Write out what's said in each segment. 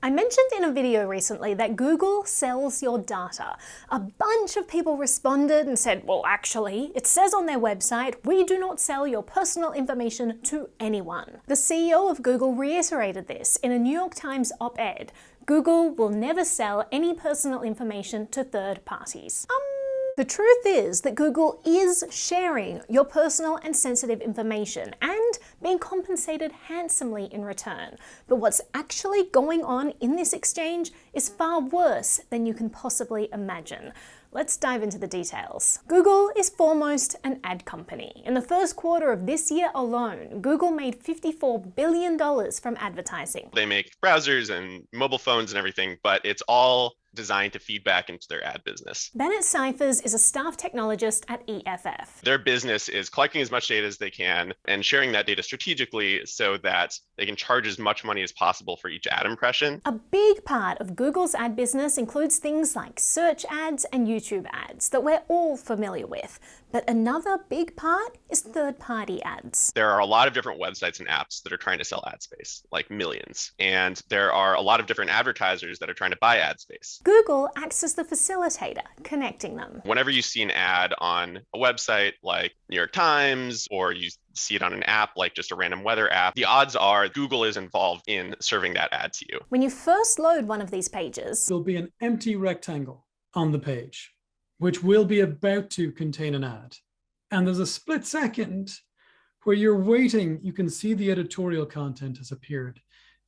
I mentioned in a video recently that Google sells your data. A bunch of people responded and said, well, actually, it says on their website, we do not sell your personal information to anyone. The CEO of Google reiterated this in a New York Times op-ed. Google will never sell any personal information to third parties. The truth is that Google is sharing your personal and sensitive information and being compensated handsomely in return. But what's actually going on in this exchange is far worse than you can possibly imagine. Let's dive into the details. Google is foremost an ad company. In the first quarter of this year alone, Google made $54 billion from advertising. They make browsers and mobile phones and everything, but it's all designed to feed back into their ad business. Bennett Cyphers is a staff technologist at EFF. Their business is collecting as much data as they can and sharing that data strategically so that they can charge as much money as possible for each ad impression. A big part of Google's ad business includes things like search ads and YouTube ads that we're all familiar with. But another big part is third-party ads. There are a lot of different websites and apps that are trying to sell ad space, like millions. And there are a lot of different advertisers that are trying to buy ad space. Google acts as the facilitator, connecting them. Whenever you see an ad on a website like New York Times, or you see it on an app like just a random weather app, the odds are Google is involved in serving that ad to you. When you first load one of these pages, there'll be an empty rectangle on the page, which will be about to contain an ad. And there's a split second where you're waiting, you can see the editorial content has appeared,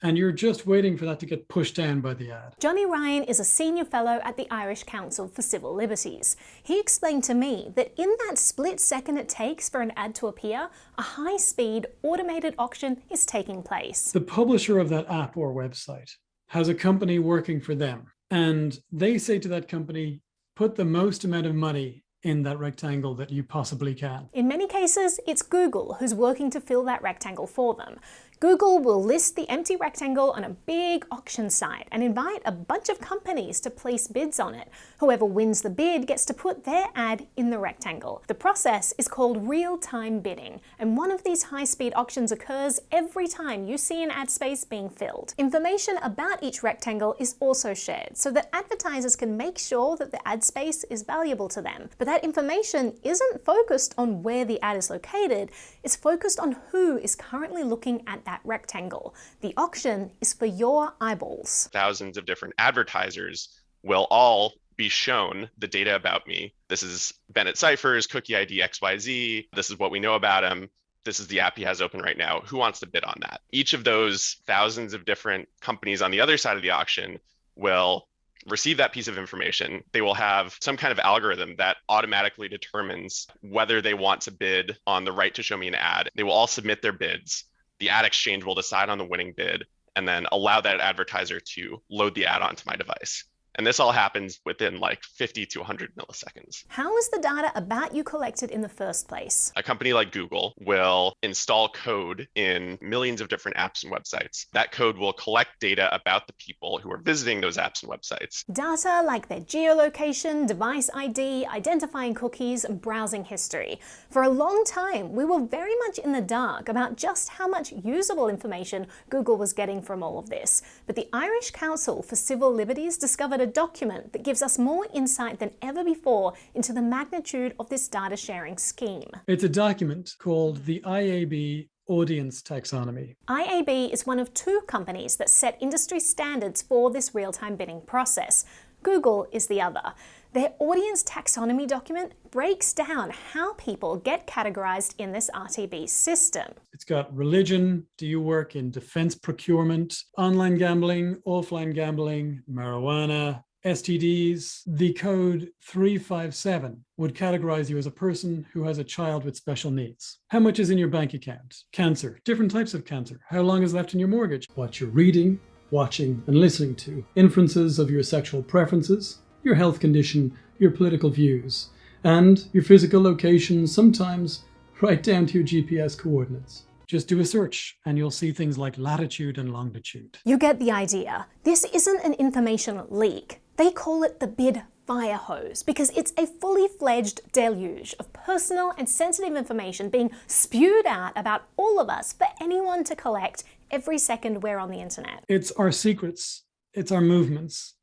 and you're just waiting for that to get pushed down by the ad. Johnny Ryan is a senior fellow at the Irish Council for Civil Liberties. He explained to me that in that split second it takes for an ad to appear, a high-speed automated auction is taking place. The publisher of that app or website has a company working for them, and they say to that company, put the most amount of money in that rectangle that you possibly can. In many cases, it's Google who's working to fill that rectangle for them. Google will list the empty rectangle on a big auction site and invite a bunch of companies to place bids on it. Whoever wins the bid gets to put their ad in the rectangle. The process is called real-time bidding, and one of these high-speed auctions occurs every time you see an ad space being filled. Information about each rectangle is also shared so that advertisers can make sure that the ad space is valuable to them. But that information isn't focused on where the ad is located, it's focused on who is currently looking at that rectangle. The auction is for your eyeballs. Thousands of different advertisers will all be shown the data about me. This is Bennett Cyphers, cookie ID XYZ. This is what we know about him. This is the app he has open right now. Who wants to bid on that? Each of those thousands of different companies on the other side of the auction will receive that piece of information. They will have some kind of algorithm that automatically determines whether they want to bid on the right to show me an ad. They will all submit their bids. The ad exchange will decide on the winning bid and then allow that advertiser to load the ad onto my device. And this all happens within like 50 to 100 milliseconds. How is the data about you collected in the first place? A company like Google will install code in millions of different apps and websites. That code will collect data about the people who are visiting those apps and websites. Data like their geolocation, device ID, identifying cookies, and browsing history. For a long time, we were very much in the dark about just how much usable information Google was getting from all of this. But the Irish Council for Civil Liberties discovered a document that gives us more insight than ever before into the magnitude of this data sharing scheme. It's a document called the IAB Audience Taxonomy. IAB is one of two companies that set industry standards for this real-time bidding process. Google is the other. Their audience taxonomy document breaks down how people get categorized in this RTB system. It's got religion, do you work in defense procurement, online gambling, offline gambling, marijuana, STDs. The code 357 would categorize you as a person who has a child with special needs. How much is in your bank account? Cancer, different types of cancer. How long is left in your mortgage? What you're reading, watching, and listening to. Inferences of your sexual preferences, your health condition, your political views, and your physical location, sometimes right down to your GPS coordinates. Just do a search and you'll see things like latitude and longitude. You get the idea. This isn't an information leak. They call it the bid fire hose because it's a fully fledged deluge of personal and sensitive information being spewed out about all of us for anyone to collect every second we're on the internet. It's our secrets. It's our movements,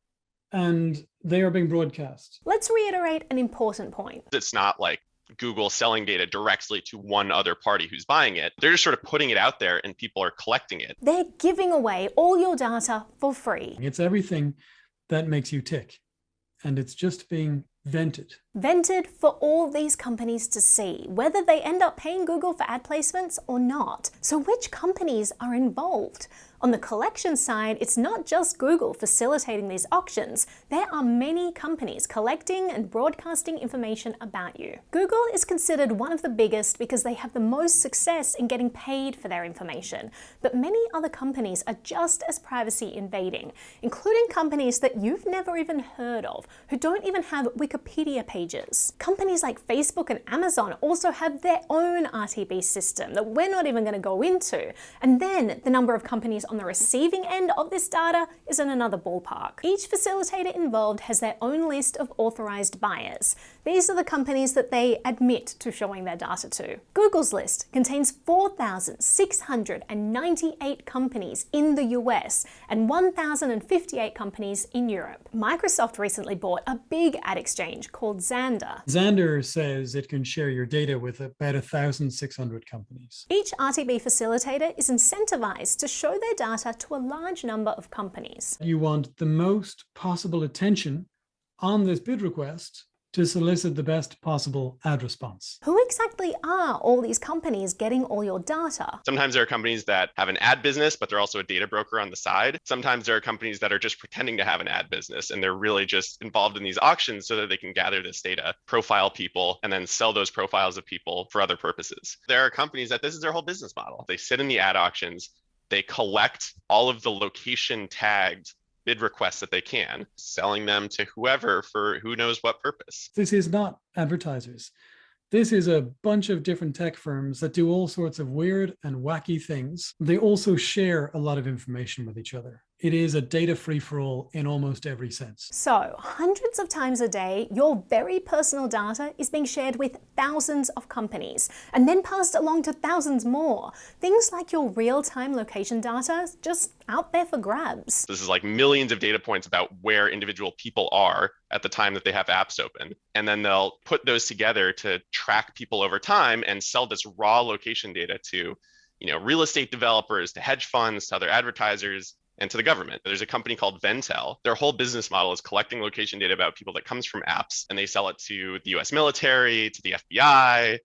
and they are being broadcast. Let's reiterate an important point. It's not like Google selling data directly to one other party who's buying it. They're just sort of putting it out there and people are collecting it. They're giving away all your data for free. It's everything that makes you tick, and it's just being vented. Vented for all these companies to see, whether they end up paying Google for ad placements or not. So which companies are involved? On the collection side, it's not just Google facilitating these auctions. There are many companies collecting and broadcasting information about you. Google is considered one of the biggest because they have the most success in getting paid for their information. But many other companies are just as privacy invading, including companies that you've never even heard of, who don't even have Wikipedia pages. Companies like Facebook and Amazon also have their own RTB system that we're not even going to go into. And then the number of companies on the receiving end of this data is in another ballpark. Each facilitator involved has their own list of authorized buyers. These are the companies that they admit to showing their data to. Google's list contains 4,698 companies in the US and 1,058 companies in Europe. Microsoft recently bought a big ad exchange called Xandr. Xandr says it can share your data with about 1,600 companies. Each RTB facilitator is incentivized to show their data to a large number of companies. You want the most possible attention on this bid request to solicit the best possible ad response. Who exactly are all these companies getting all your data? Sometimes there are companies that have an ad business, but they're also a data broker on the side. Sometimes there are companies that are just pretending to have an ad business, and they're really just involved in these auctions so that they can gather this data, profile people, and then sell those profiles of people for other purposes. There are companies that this is their whole business model. They sit in the ad auctions, they collect all of the location tagged bid requests that they can, selling them to whoever for who knows what purpose. This is not advertisers. This is a bunch of different tech firms that do all sorts of weird and wacky things. They also share a lot of information with each other. It is a data free-for-all in almost every sense. So, hundreds of times a day, your very personal data is being shared with thousands of companies and then passed along to thousands more. Things like your real-time location data is just out there for grabs. This is like millions of data points about where individual people are at the time that they have apps open. And then they'll put those together to track people over time and sell this raw location data to, real estate developers, to hedge funds, to other advertisers, and to the government. There's a company called Ventel. Their whole business model is collecting location data about people that comes from apps, and they sell it to the US military, to the FBI,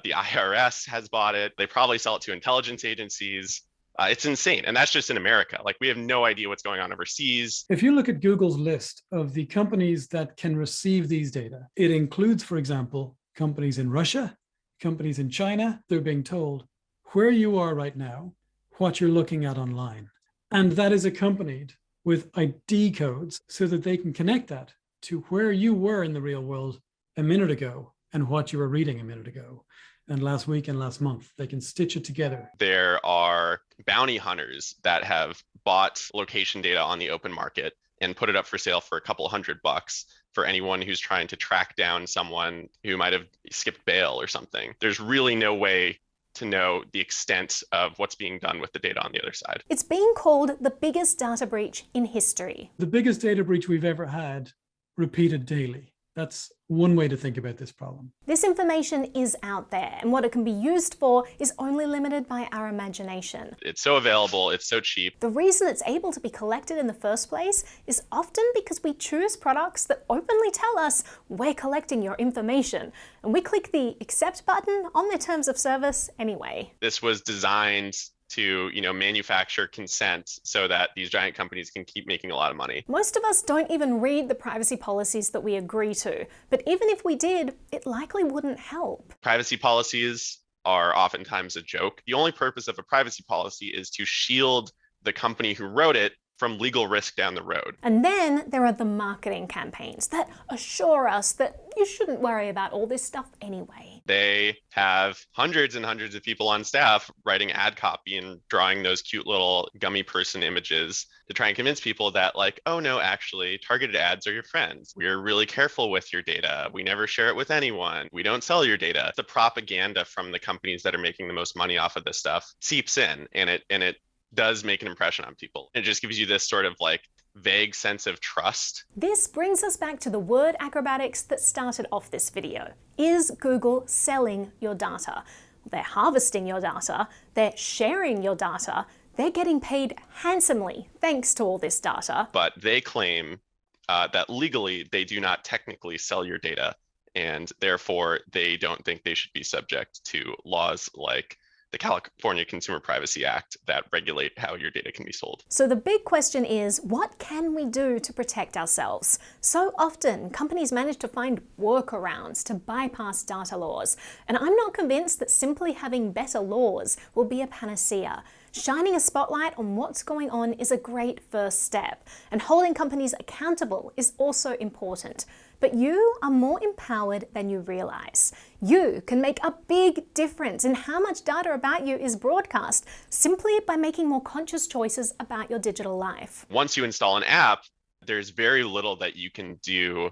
the IRS has bought it. They probably sell it to intelligence agencies. It's insane. And that's just in America. Like, we have no idea what's going on overseas. If you look at Google's list of the companies that can receive these data, it includes, for example, companies in Russia, companies in China. They're being told where you are right now, what you're looking at online. And that is accompanied with ID codes so that they can connect that to where you were in the real world a minute ago and what you were reading a minute ago and last week and last month. They can stitch it together. There are bounty hunters that have bought location data on the open market and put it up for sale for a couple $100 for anyone who's trying to track down someone who might have skipped bail or something. There's really no way to know the extent of what's being done with the data on the other side. It's being called the biggest data breach in history. The biggest data breach we've ever had, repeated daily. That's one way to think about this problem. This information is out there, and what it can be used for is only limited by our imagination. It's so available, it's so cheap. The reason it's able to be collected in the first place is often because we choose products that openly tell us we're collecting your information, and we click the accept button on their terms of service anyway. This was designed to, manufacture consent so that these giant companies can keep making a lot of money. Most of us don't even read the privacy policies that we agree to, but even if we did, it likely wouldn't help. Privacy policies are oftentimes a joke. The only purpose of a privacy policy is to shield the company who wrote it from legal risk down the road. And then there are the marketing campaigns that assure us that you shouldn't worry about all this stuff anyway. They have hundreds and hundreds of people on staff writing ad copy and drawing those cute little gummy person images to try and convince people that, like, oh no, actually, targeted ads are your friends. We're really careful with your data. We never share it with anyone. We don't sell your data. The propaganda from the companies that are making the most money off of this stuff seeps in, and it does make an impression on people. It just gives you this sort of like vague sense of trust. This brings us back to the word acrobatics that started off this video. Is Google selling your data? They're harvesting your data, they're sharing your data, they're getting paid handsomely thanks to all this data. But they claim that legally they do not technically sell your data, and therefore they don't think they should be subject to laws like the California Consumer Privacy Act that regulate how your data can be sold. So the big question is, what can we do to protect ourselves? So often, companies manage to find workarounds to bypass data laws. And I'm not convinced that simply having better laws will be a panacea. Shining a spotlight on what's going on is a great first step, and holding companies accountable is also important. But you are more empowered than you realize. You can make a big difference in how much data about you is broadcast simply by making more conscious choices about your digital life. Once you install an app, there's very little that you can do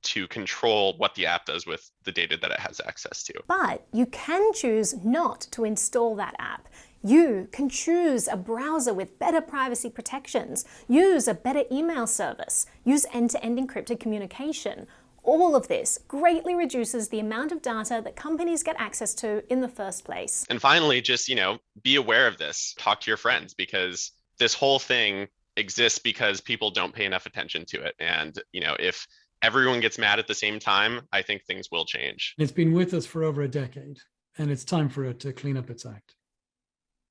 to control what the app does with the data that it has access to. But you can choose not to install that app. You can choose a browser with better privacy protections, use a better email service, use end-to-end encrypted communication. All of this greatly reduces the amount of data that companies get access to in the first place. And finally, just, be aware of this. Talk to your friends, because this whole thing exists because people don't pay enough attention to it. And, if everyone gets mad at the same time, I think things will change. It's been with us for over a decade, and it's time for it to clean up its act.